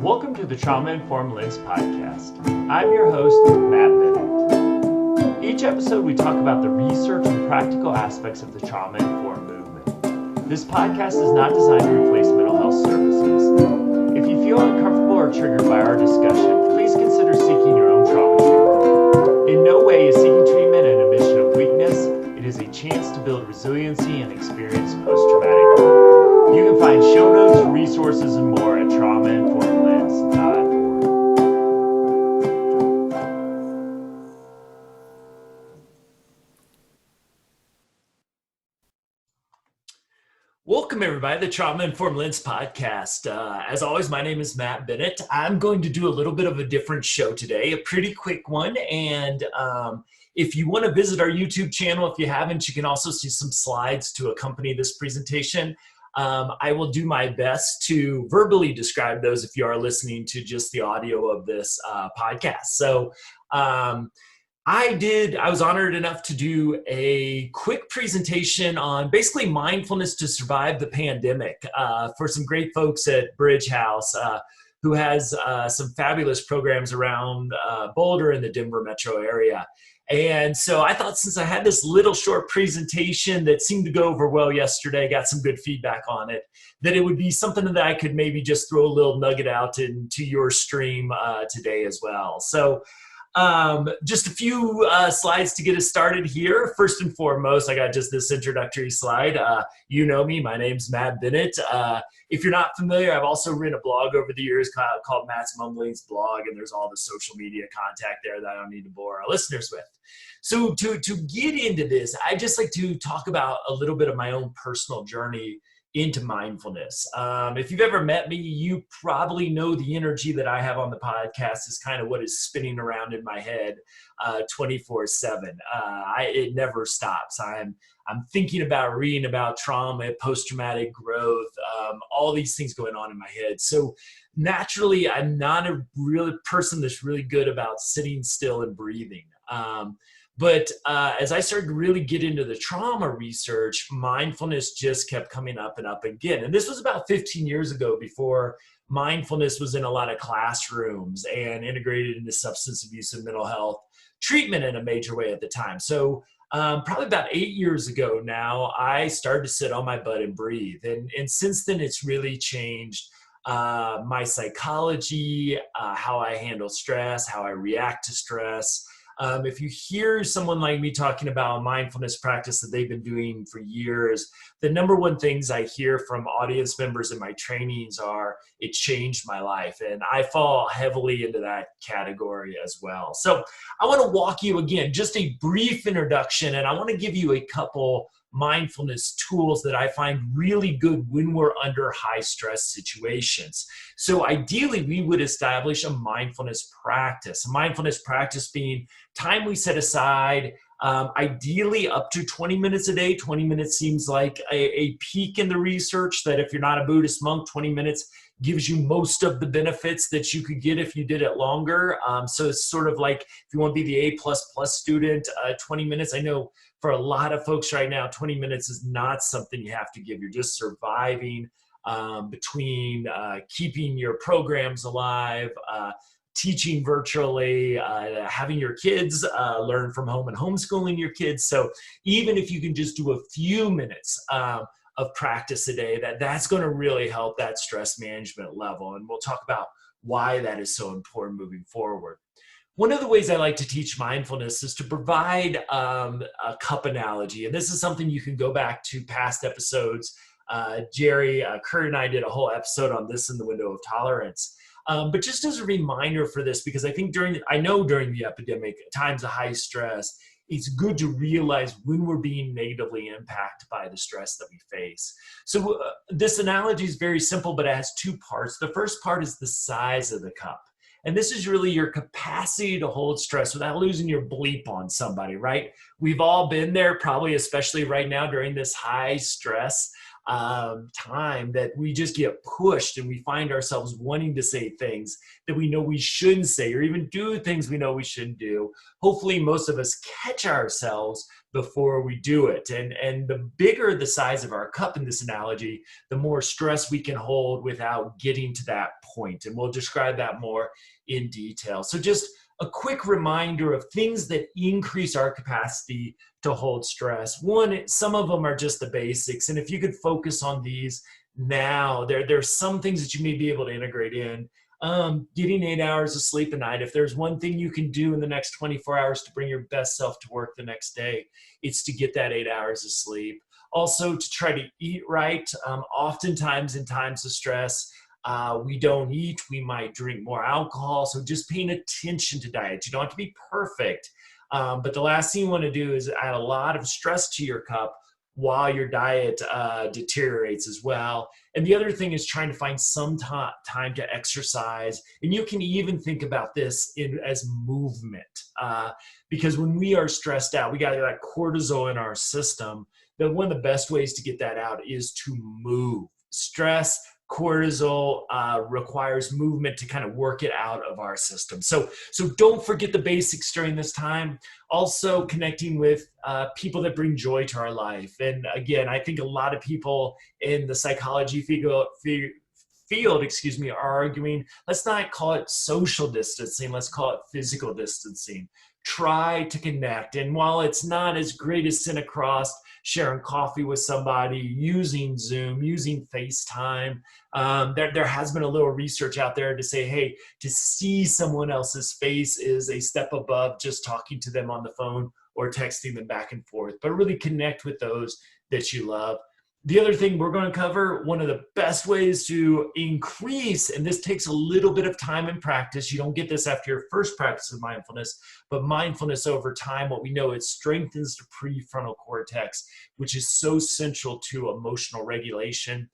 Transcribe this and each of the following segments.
Welcome to the Trauma-Informed Lens podcast. I'm your host, Matt Bennett. Each episode we talk about the research and practical aspects of the trauma-informed movement. This podcast is not designed to replace mental health services. If you feel uncomfortable or triggered by our discussion, please consider seeking your own trauma treatment. In no way is seeking treatment an admission of weakness. It is a chance to build resiliency and experience post-traumatic growth. You can find show notes, resources, and more at traumainformedlens.org. Welcome, everybody, to the Trauma-Informed Lens podcast. As always, my name is Matt Bennett. I'm going to do a little bit of a different show today, a pretty quick one. And if you want to visit our YouTube channel, if you haven't, you can also see some slides to accompany this presentation. I will do my best to verbally describe those if you are listening to just the audio of this podcast. So I was honored enough to do a quick presentation on basically mindfulness to survive the pandemic for some great folks at Bridge House who has some fabulous programs around Boulder and the Denver metro area. And so I thought, since I had this little short presentation that seemed to go over well yesterday, got some good feedback on it, that it would be something that I could maybe just throw a little nugget out into your stream today as well. So just a few slides to get us started here. First and foremost, I got just this introductory slide. You know me, my name's Matt Bennett. If you're not familiar, I've also written a blog over the years called Matt's Mumblings blog, and there's all the social media contact there that I don't need to bore our listeners with. So to get into this, I just like to talk about a little bit of my own personal journey into mindfulness. If you've ever met me, you probably know the energy that I have on the podcast is kind of what is spinning around in my head 24/7. It never stops. I'm thinking about reading about trauma, post-traumatic growth, all these things going on in my head. So naturally, I'm not a real person that's really good about sitting still and breathing. But as I started to really get into the trauma research, mindfulness just kept coming up and up again. And this was about 15 years ago, before mindfulness was in a lot of classrooms and integrated into substance abuse and mental health treatment in a major way at the time. So probably about 8 years ago now, I started to sit on my butt and breathe. And since then, it's really changed my psychology, how I handle stress, how I react to stress. If you hear someone like me talking about a mindfulness practice that they've been doing for years, the number one things I hear from audience members in my trainings are, it changed my life. And I fall heavily into that category as well. So I want to walk you again, just a brief introduction, and I want to give you a couple mindfulness tools that I find really good when we're under high stress situations. So ideally, we would establish a mindfulness practice being time we set aside, ideally up to 20 minutes a day. 20 minutes seems like a peak in the research, that if you're not a Buddhist monk, 20 minutes gives you most of the benefits that you could get if you did it longer. So it's sort of like, if you want to be the A++ student, 20 minutes. I know for a lot of folks right now, 20 minutes is not something you have to give. You're just surviving between keeping your programs alive, teaching virtually, having your kids learn from home and homeschooling your kids. So even if you can just do a few minutes of practice a day, that's going to really help that stress management level. And we'll talk about why that is so important moving forward. One of the ways I like to teach mindfulness is to provide a cup analogy. And this is something you can go back to past episodes. Jerry, Kurt, and I did a whole episode on this in the window of tolerance. But just as a reminder for this, because I think during the epidemic, times of high stress, it's good to realize when we're being negatively impacted by the stress that we face. So this analogy is very simple, but it has two parts. The first part is the size of the cup. And this is really your capacity to hold stress without losing your bleep on somebody, right? We've all been there, probably especially right now during this high stress. time that we just get pushed and we find ourselves wanting to say things that we know we shouldn't say, or even do things we know we shouldn't do. Hopefully most of us catch ourselves before we do it. And the bigger the size of our cup in this analogy, the more stress we can hold without getting to that point. And we'll describe that more in detail. So just a quick reminder of things that increase our capacity to hold stress. One, some of them are just the basics. And if you could focus on these now, there's some things that you may be able to integrate in. Getting 8 hours of sleep a night. If there's one thing you can do in the next 24 hours to bring your best self to work the next day, it's to get that 8 hours of sleep. Also, to try to eat right. Oftentimes in times of stress, we don't eat, we might drink more alcohol. So just paying attention to diet. You don't have to be perfect. But the last thing you want to do is add a lot of stress to your cup while your diet deteriorates as well. And the other thing is trying to find some time to exercise. And you can even think about this as movement. Because when we are stressed out, we got that cortisol in our system. That one of the best ways to get that out is to move. Stress, cortisol requires movement to kind of work it out of our system. So don't forget the basics during this time. Also connecting with people that bring joy to our life. And again, I think a lot of people in the psychology field, are arguing, let's not call it social distancing, let's call it physical distancing. Try to connect. And while it's not as great as sitting across, sharing coffee with somebody, using Zoom, using FaceTime, there has been a little research out there to say, hey, to see someone else's face is a step above just talking to them on the phone or texting them back and forth, but really connect with those that you love. The other thing we're going to cover, one of the best ways to increase, and this takes a little bit of time and practice. You don't get this after your first practice of mindfulness, but mindfulness over time, what we know, it strengthens the prefrontal cortex, which is so central to emotional regulation.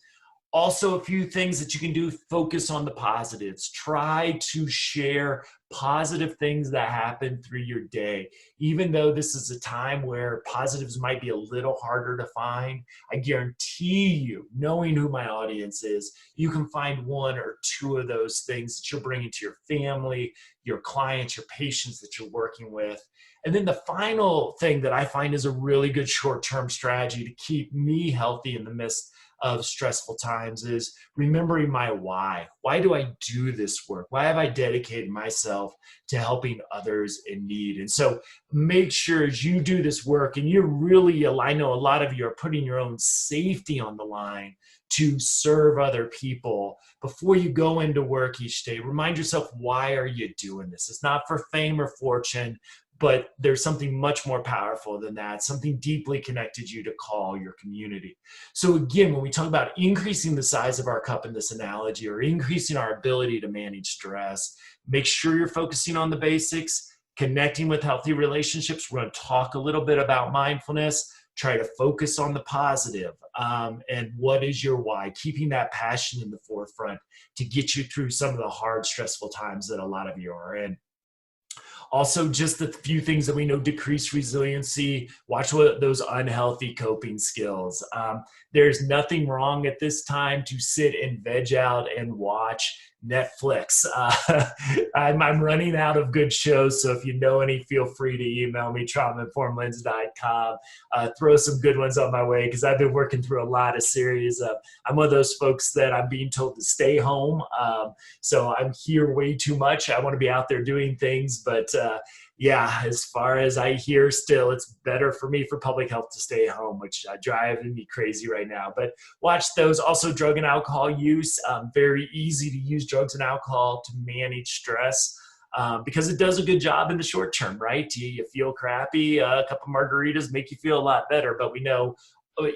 Also, a few things that you can do, focus on the positives. Try to share positive things that happen through your day. Even though this is a time where positives might be a little harder to find, I guarantee you, knowing who my audience is, you can find one or two of those things that you're bringing to your family, your clients, your patients that you're working with. And then the final thing that I find is a really good short-term strategy to keep me healthy in the midst of stressful times is remembering my why. Why do I do this work? Why have I dedicated myself to helping others in need? And so make sure as you do this work, and you're really, I know a lot of you are putting your own safety on the line to serve other people. Before you go into work each day, remind yourself, why are you doing this? It's not for fame or fortune, but there's something much more powerful than that, something deeply connected you to call your community. So again, when we talk about increasing the size of our cup in this analogy, or increasing our ability to manage stress, make sure you're focusing on the basics, connecting with healthy relationships. We're going to talk a little bit about mindfulness, try to focus on the positive, and what is your why, keeping that passion in the forefront to get you through some of the hard, stressful times that a lot of you are in. Also, just the few things that we know decrease resiliency. Watch what those unhealthy coping skills. There's nothing wrong at this time to sit and veg out and watch Netflix. I'm running out of good shows, so if you know any, feel free to email me, traumainformedlens.com. Throw some good ones on my way, because I've been working through a lot of series. I'm one of those folks that I'm being told to stay home, so I'm here way too much. I want to be out there doing things, but yeah, as far as I hear still, it's better for me for public health to stay home, which is driving me crazy right now. But watch those. Also, drug and alcohol use. Very easy to use drugs and alcohol to manage stress, because it does a good job in the short term, right? You feel crappy, a couple margaritas make you feel a lot better, but we know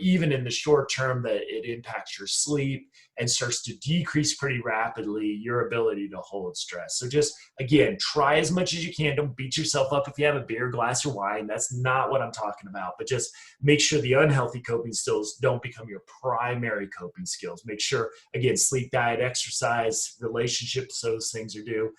even in the short term that it impacts your sleep and starts to decrease pretty rapidly your ability to hold stress. So just, again, try as much as you can. Don't beat yourself up if you have a beer, glass of wine. That's not what I'm talking about. But just make sure the unhealthy coping skills don't become your primary coping skills. Make sure, again, sleep, diet, exercise, relationships, those things are due.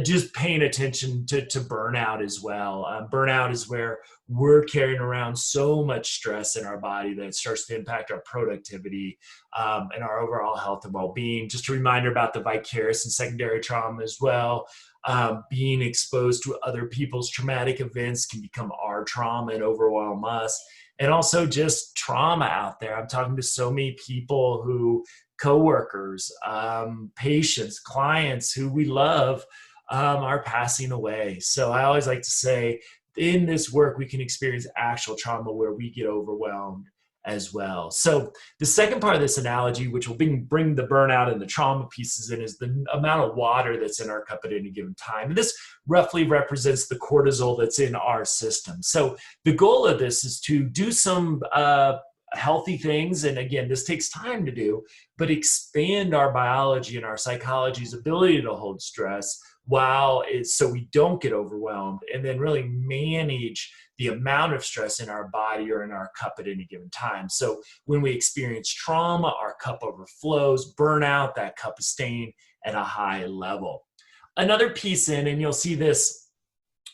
just paying attention to burnout as well. Burnout is where we're carrying around so much stress in our body that it starts to impact our productivity and our overall health and well-being. Just a reminder about the vicarious and secondary trauma as well. Being exposed to other people's traumatic events can become our trauma and overwhelm us. And also just trauma out there. I'm talking to so many people who, coworkers, patients, clients who we love, are passing away. So I always like to say, in this work, we can experience actual trauma where we get overwhelmed as well. So the second part of this analogy, which will bring the burnout and the trauma pieces in, is the amount of water that's in our cup at any given time. And this roughly represents the cortisol that's in our system. So the goal of this is to do some healthy things. And again, this takes time to do, but expand our biology and our psychology's ability to hold stress so we don't get overwhelmed, and then really manage the amount of stress in our body or in our cup at any given time. So when we experience trauma, our cup overflows. Burnout, that cup is staying at a high level. Another piece and you'll see this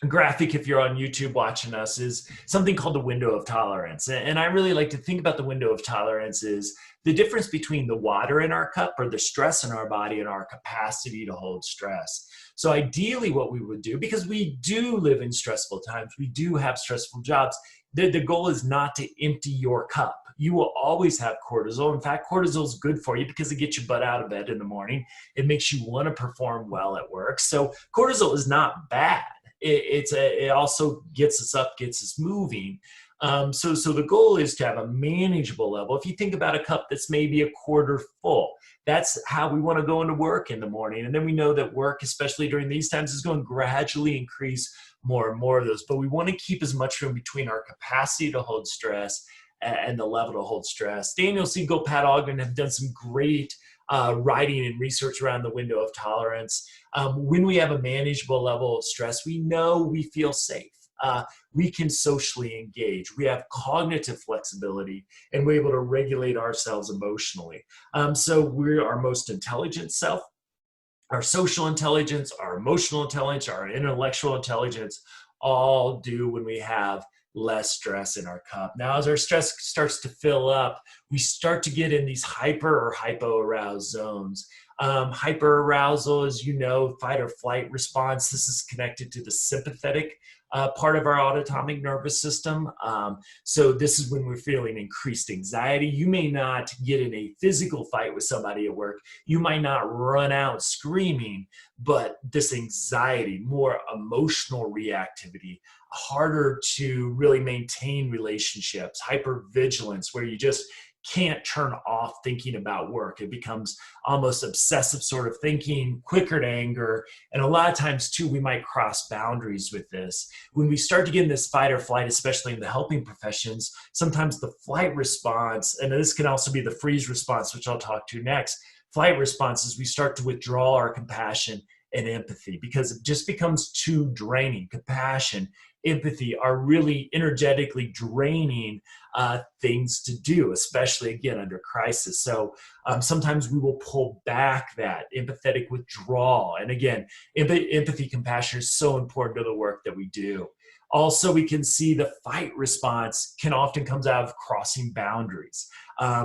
graphic if you're on YouTube watching us, is something called the window of tolerance. And I really like to think about the window of tolerance is the difference between the water in our cup, or the stress in our body, and our capacity to hold stress. So ideally what we would do, because we do live in stressful times, we do have stressful jobs, the goal is not to empty your cup. You will always have cortisol. In fact, cortisol is good for you because it gets your butt out of bed in the morning. It makes you want to perform well at work. So cortisol is not bad. It also gets us up, gets us moving. So the goal is to have a manageable level. If you think about a cup that's maybe a quarter full, that's how we want to go into work in the morning. And then we know that work, especially during these times, is going to gradually increase more and more of those. But we want to keep as much room between our capacity to hold stress and the level to hold stress. Daniel Siegel, Pat Ogden have done some great writing and research around the window of tolerance. When we have a manageable level of stress, we know we feel safe. We can socially engage. We have cognitive flexibility, and we're able to regulate ourselves emotionally. So we're our most intelligent self. Our social intelligence, our emotional intelligence, our intellectual intelligence all do when we have less stress in our cup. Now, as our stress starts to fill up, we start to get in these hyper or hypo-aroused zones. Hyper-arousal, as you know, fight or flight response. This is connected to the sympathetic part of our autonomic nervous system. So this is when we're feeling increased anxiety. You may not get in a physical fight with somebody at work. You might not run out screaming, but this anxiety, more emotional reactivity, harder to really maintain relationships, hypervigilance, where you just can't turn off thinking about work. It becomes almost obsessive sort of thinking, quicker to anger. And a lot of times too, we might cross boundaries with this. When we start to get in this fight or flight, especially in the helping professions, sometimes the flight response, and this can also be the freeze response, which I'll talk to next. Flight response is we start to withdraw our compassion and empathy because it just becomes too draining. Compassion, empathy are really energetically draining things to do, especially again under crisis. So sometimes we will pull back that empathetic withdrawal. And again, empathy, compassion is so important to the work that we do. Also, we can see the fight response can often comes out of crossing boundaries.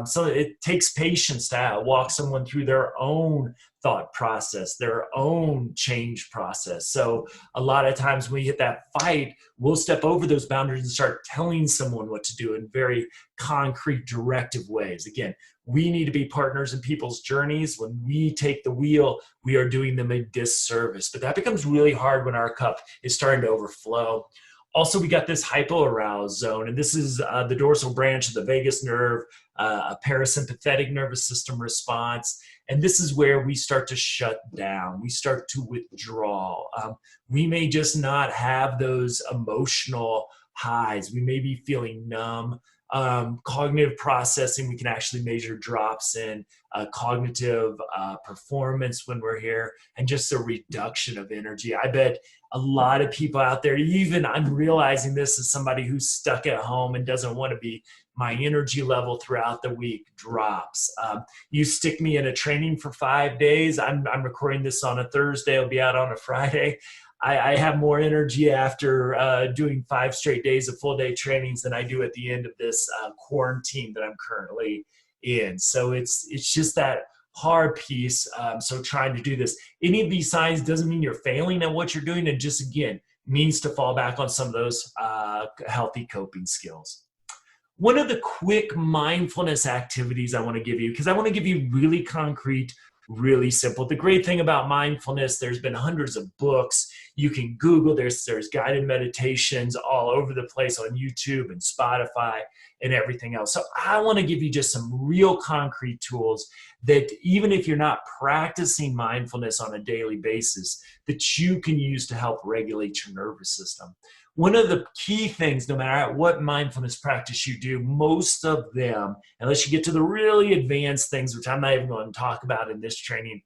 So it takes patience to walk someone through their own thought process, their own change process. So a lot of times when we hit that fight, we'll step over those boundaries and start telling someone what to do in very concrete, directive ways. Again, we need to be partners in people's journeys. When we take the wheel, we are doing them a disservice. But that becomes really hard when our cup is starting to overflow. Also, we got this hypoaroused zone, and this is the dorsal branch of the vagus nerve, a parasympathetic nervous system response. And this is where we start to shut down. We start to withdraw. We may just not have those emotional highs. We may be feeling numb. cognitive processing. We can actually measure drops in cognitive performance when we're here, and just a reduction of energy. I bet a lot of people out there, even I'm realizing this as somebody who's stuck at home and doesn't want to be, my energy level throughout the week drops. You stick me in a training for 5 days. I'm recording this on a Thursday. It'll be out on a Friday. I have more energy after doing 5 straight days of full day trainings than I do at the end of this quarantine that I'm currently in. So it's just that hard piece. So trying to do this, any of these signs doesn't mean you're failing at what you're doing. It just, again, means to fall back on some of those healthy coping skills. One of the quick mindfulness activities I want to give you, because I want to give you really concrete, really simple. The great thing about mindfulness, there's been hundreds of books. You can Google, there's guided meditations all over the place on YouTube and Spotify and everything else. So I want to give you just some real concrete tools that even if you're not practicing mindfulness on a daily basis, that you can use to help regulate your nervous system. One of the key things, no matter what mindfulness practice you do, most of them, unless you get to the really advanced things, which I'm not even going to talk about in this training,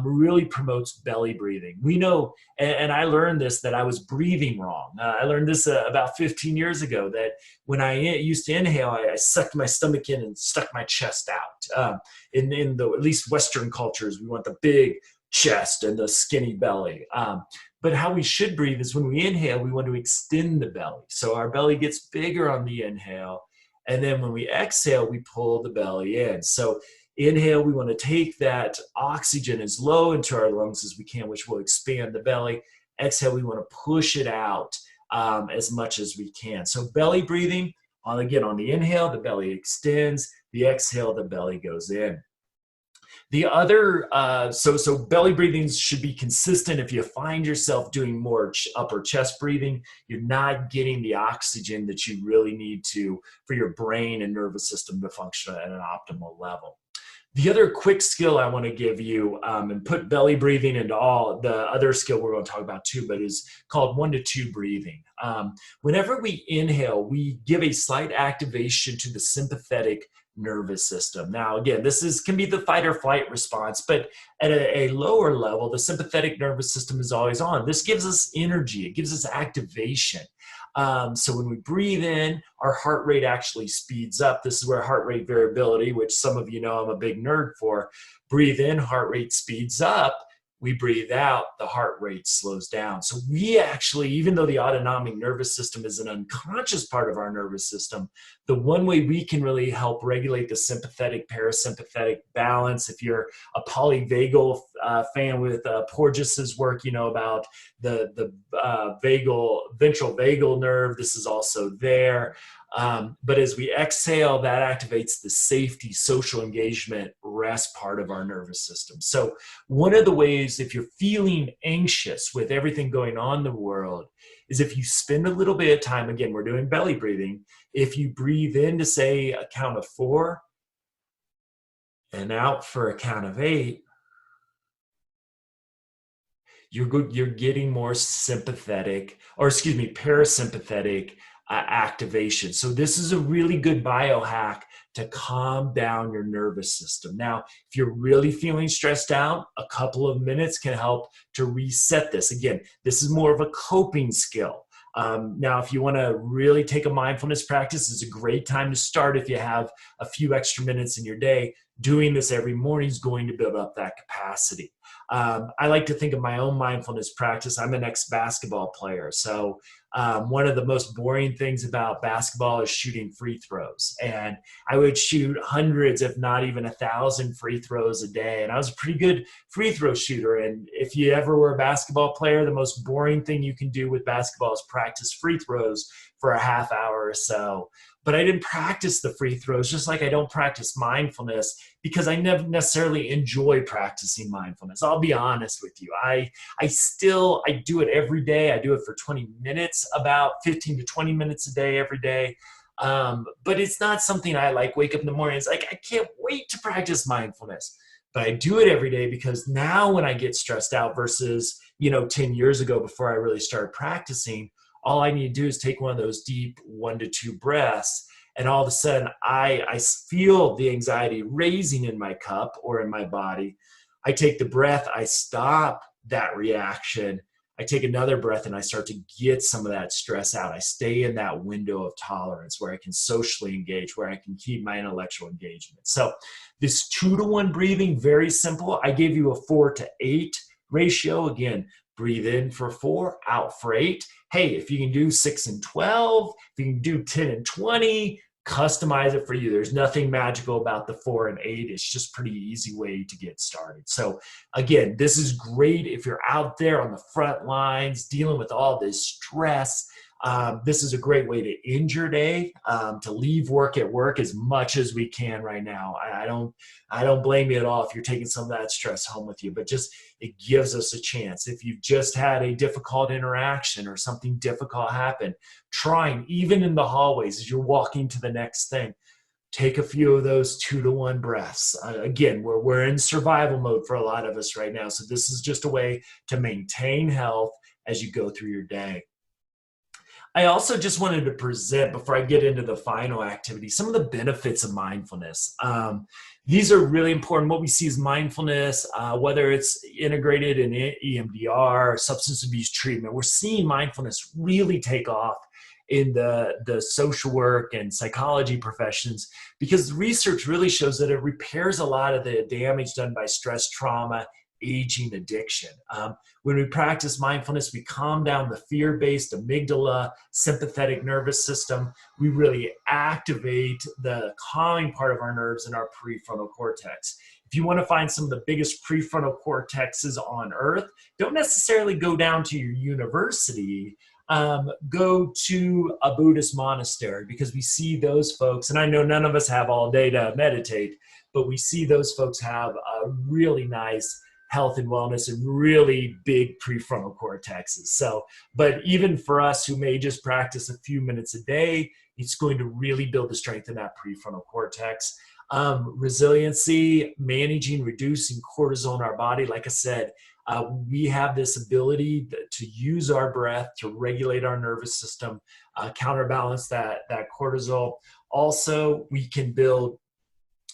really promotes belly breathing. We know, and I learned this, that I was breathing wrong. I learned this about 15 years ago, that when I used to inhale, I sucked my stomach in and stuck my chest out. In the, at least Western cultures, we want the big chest and the skinny belly. But how we should breathe is when we inhale, we want to extend the belly. So our belly gets bigger on the inhale. And then when we exhale, we pull the belly in. So inhale, we want to take that oxygen as low into our lungs as we can, which will expand the belly. Exhale, we want to push it out as much as we can. So belly breathing, again, on the inhale, the belly extends. The exhale, the belly goes in. The other, so belly breathing should be consistent. If you find yourself doing more upper chest breathing, you're not getting the oxygen that you really need to for your brain and nervous system to function at an optimal level. The other quick skill I want to give you, and put belly breathing into all the other skill we're going to talk about too, but is called 1-2 breathing. Whenever we inhale, we give a slight activation to the sympathetic nervous system. Now, again, this can be the fight or flight response, but at a lower level, the sympathetic nervous system is always on. This gives us energy. It gives us activation. So when we breathe in, our heart rate actually speeds up. This is where heart rate variability, which some of you know I'm a big nerd for. Breathe in, heart rate speeds up. We breathe out, the heart rate slows down. So we actually, even though the autonomic nervous system is an unconscious part of our nervous system, the one way we can really help regulate the sympathetic parasympathetic balance, if you're a polyvagal fan with Porges's work, you know about the ventral vagal nerve. This is also there. But as we exhale, that activates the safety, social engagement, rest part of our nervous system. So one of the ways, if you're feeling anxious with everything going on in the world, is if you spend a little bit of time, again, we're doing belly breathing. If you breathe in to say a count of 4 and out for a count of 8, you're getting more sympathetic, or excuse me, parasympathetic activation. So this is a really good biohack to calm down your nervous system. Now, if you're really feeling stressed out, a couple of minutes can help to reset this. Again, this is more of a coping skill. Now, if you want to really take a mindfulness practice, it's a great time to start if you have a few extra minutes in your day. Doing this every morning is going to build up that capacity. I like to think of my own mindfulness practice. I'm an ex-basketball player. So one of the most boring things about basketball is shooting free throws. And I would shoot hundreds, if not even 1,000 free throws a day. And I was a pretty good free throw shooter. And if you ever were a basketball player, the most boring thing you can do with basketball is practice free throws for a half hour or so. But I didn't practice the free throws, just like I don't practice mindfulness, because I never necessarily enjoy practicing mindfulness. I'll be honest with you. I do it every day. I do it for 20 minutes, about 15 to 20 minutes a day, every day. But it's not something I like wake up in the morning. It's like, I can't wait to practice mindfulness. But I do it every day because now when I get stressed out versus, 10 years ago before I really started practicing, all I need to do is take one of those deep 1 to 2 breaths, and all of a sudden I feel the anxiety raising in my cup or in my body. I take the breath, I stop that reaction, I take another breath, and I start to get some of that stress out. I stay in that window of tolerance where I can socially engage, where I can keep my intellectual engagement. So this 2-to-1 breathing, very simple. I gave you a 4-to-8 ratio. Again, breathe in for 4, out for 8. Hey, if you can do 6 and 12, if you can do 10 and 20, customize it for you. There's nothing magical about the 4 and 8. It's just pretty easy way to get started. So again, this is great if you're out there on the front lines dealing with all this stress. This is a great way to end your day, to leave work at work as much as we can right now. I don't blame you at all if you're taking some of that stress home with you, but just it gives us a chance. If you've just had a difficult interaction or something difficult happen, trying even in the hallways as you're walking to the next thing, take a few of those 2-to-1 breaths. Again, we're in survival mode for a lot of us right now. So this is just a way to maintain health as you go through your day. I also just wanted to present, before I get into the final activity, some of the benefits of mindfulness. These are really important. What we see is mindfulness, whether it's integrated in EMDR, substance abuse treatment, we're seeing mindfulness really take off in the social work and psychology professions, because the research really shows that it repairs a lot of the damage done by stress, trauma, aging, addiction. When we practice mindfulness, we calm down the fear-based amygdala, sympathetic nervous system. We really activate the calming part of our nerves in our prefrontal cortex. If you want to find some of the biggest prefrontal cortexes on earth, don't necessarily go down to your university. Go to a Buddhist monastery, because we see those folks, and I know none of us have all day to meditate, but we see those folks have a really nice health and wellness and really big prefrontal cortexes. So, but even for us who may just practice a few minutes a day, it's going to really build the strength in that prefrontal cortex. Resiliency, managing, reducing cortisol in our body. Like I said, we have this ability to use our breath to regulate our nervous system, counterbalance that cortisol. Also, we can build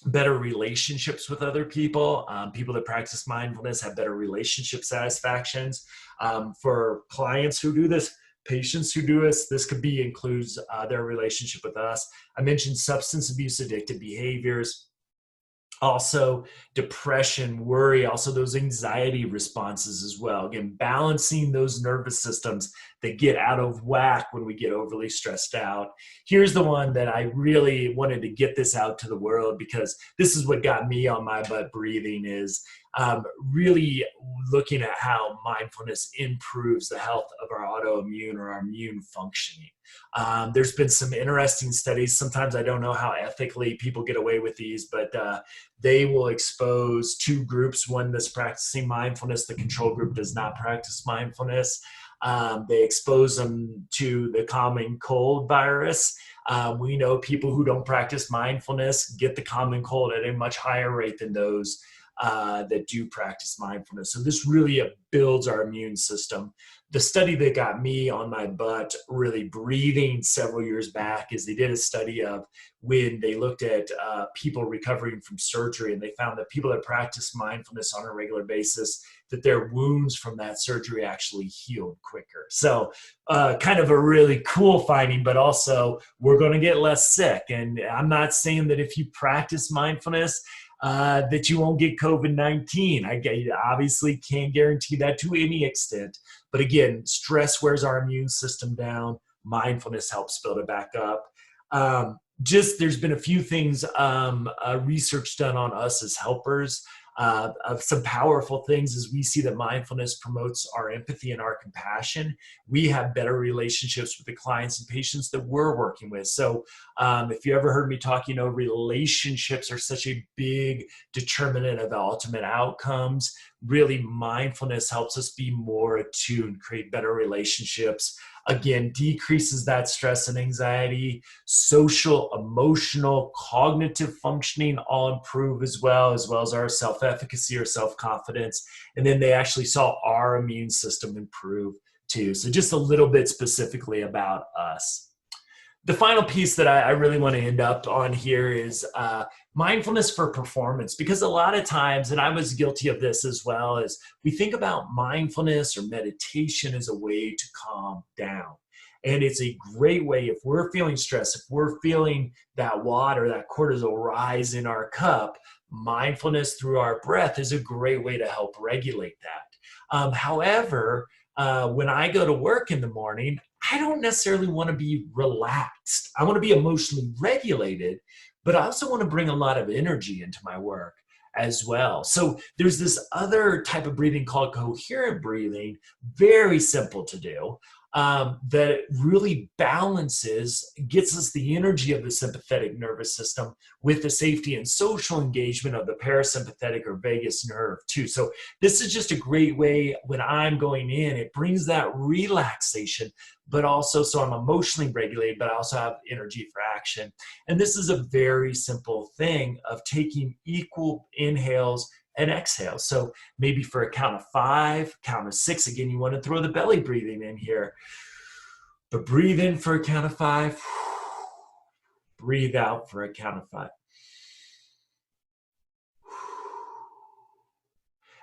better relationships with other people. People that practice mindfulness have better relationship satisfactions. For clients who do this, patients who do this could be includes their relationship with us. I mentioned substance abuse addictive behaviors. Also depression, worry, also those anxiety responses as well. Again, balancing those nervous systems that get out of whack when we get overly stressed out. Here's the one that I really wanted to get this out to the world, because this is what got me on my butt breathing, is really looking at how mindfulness improves the health of our autoimmune or our immune functioning. There's been some interesting studies. Sometimes I don't know how ethically people get away with these, but they will expose two groups, one that's practicing mindfulness, the control group does not practice mindfulness. They expose them to the common cold virus. We know people who don't practice mindfulness get the common cold at a much higher rate than those that do practice mindfulness. So this really builds our immune system. The study that got me on my butt really breathing several years back is they did a study of when they looked at people recovering from surgery, and they found that people that practice mindfulness on a regular basis, that their wounds from that surgery actually healed quicker. So kind of a really cool finding, but also we're going to get less sick. And I'm not saying that if you practice mindfulness, that you won't get COVID-19. I obviously can't guarantee that to any extent. But again, stress wears our immune system down. Mindfulness helps build it back up. There's been a few things, research done on us as helpers. Of some powerful things is we see that mindfulness promotes our empathy and our compassion. We have better relationships with the clients and patients that we're working with. So if you ever heard me talk, relationships are such a big determinant of ultimate outcomes. Really, mindfulness helps us be more attuned, create better relationships. Again, decreases that stress and anxiety, social, emotional, cognitive functioning all improve as well as our self-efficacy or self-confidence. And then they actually saw our immune system improve too. So just a little bit specifically about us. the final piece that I really want to end up on here is mindfulness for performance, because a lot of times, and I was guilty of this as well, is we think about mindfulness or meditation as a way to calm down. And it's a great way if we're feeling stress, if we're feeling that water, that cortisol rise in our cup, mindfulness through our breath is a great way to help regulate that. However, when I go to work in the morning, I don't necessarily want to be relaxed. I want to be emotionally regulated, but I also want to bring a lot of energy into my work as well. So there's this other type of breathing called coherent breathing, very simple to do, that really balances, gets us the energy of the sympathetic nervous system with the safety and social engagement of the parasympathetic or vagus nerve too. So this is just a great way when I'm going in, it brings that relaxation, but also so I'm emotionally regulated, but I also have energy for action. And this is a very simple thing of taking equal inhales and exhales. So maybe for a count of 5, count of 6, again, you want to throw the belly breathing in here, but breathe in for a count of 5, breathe out for a count of 5.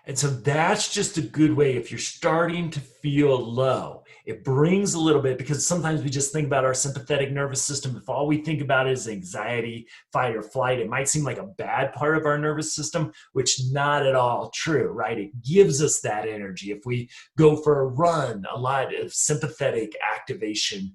And so that's just a good way if you're starting to feel low. It brings a little bit, because sometimes we just think about our sympathetic nervous system. If all we think about is anxiety, fight or flight, it might seem like a bad part of our nervous system, which not at all true, right? It gives us that energy. If we go for a run, a lot of sympathetic activation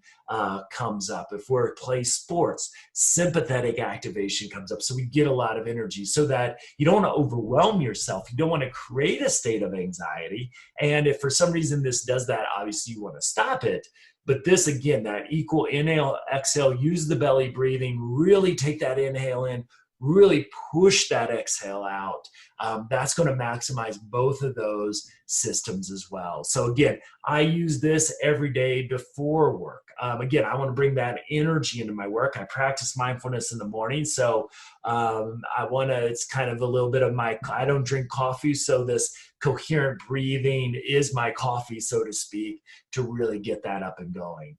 comes up. If we're play sports, sympathetic activation comes up. So we get a lot of energy, so that you don't want to overwhelm yourself. You don't want to create a state of anxiety. And if for some reason this does that, obviously you want to stop it. But this, again, that equal inhale, exhale, use the belly breathing, really take that inhale in, really push that exhale out. That's going to maximize both of those systems as well. So again, I use this every day before work. Again, I want to bring that energy into my work. I practice mindfulness in the morning. So it's kind of a little bit of I don't drink coffee. So this coherent breathing is my coffee, so to speak, to really get that up and going.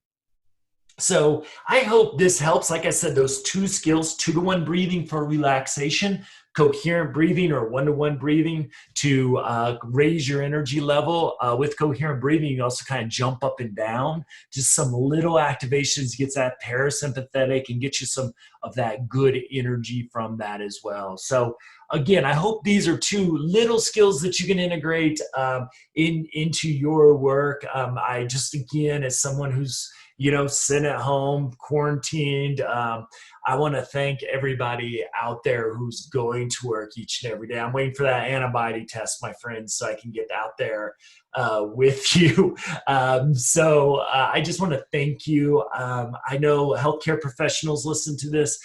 So I hope this helps. Like I said, those 2 skills, 2-to-1 breathing for relaxation, coherent breathing or 1-to-1 breathing to raise your energy level. With coherent breathing, you also kind of jump up and down. Just some little activations gets that parasympathetic and get you some of that good energy from that as well. So again, I hope these are 2 little skills that you can integrate into your work. I just, again, as someone who's sitting at home, quarantined. I want to thank everybody out there who's going to work each and every day. I'm waiting for that antibody test, my friends, so I can get out there with you. I just want to thank you. I know healthcare professionals listen to this.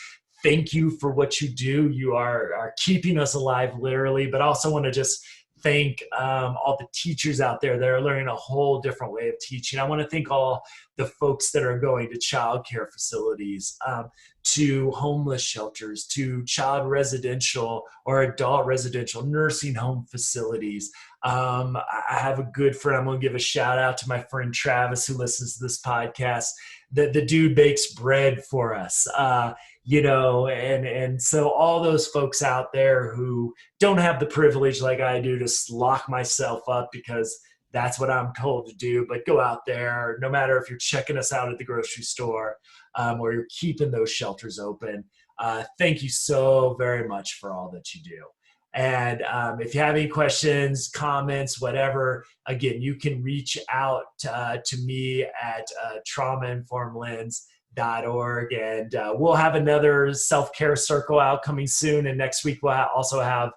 Thank you for what you do. You are keeping us alive, literally, but also want to just thank all the teachers out there that are learning a whole different way of teaching. I want to thank all the folks that are going to child care facilities, to homeless shelters, to child residential or adult residential nursing home facilities. I have a good friend. I'm going to give a shout out to my friend Travis, who listens to this podcast. The dude bakes bread for us. And so all those folks out there who don't have the privilege like I do to lock myself up because that's what I'm told to do, but go out there, no matter if you're checking us out at the grocery store or you're keeping those shelters open. Thank you so very much for all that you do. And if you have any questions, comments, whatever, again, you can reach out to me at traumainformedlens.org, and we'll have another self-care circle out coming soon. And next week we'll also have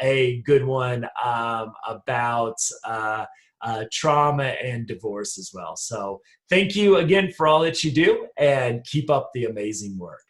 a good one about trauma and divorce as well. So thank you again for all that you do, and keep up the amazing work.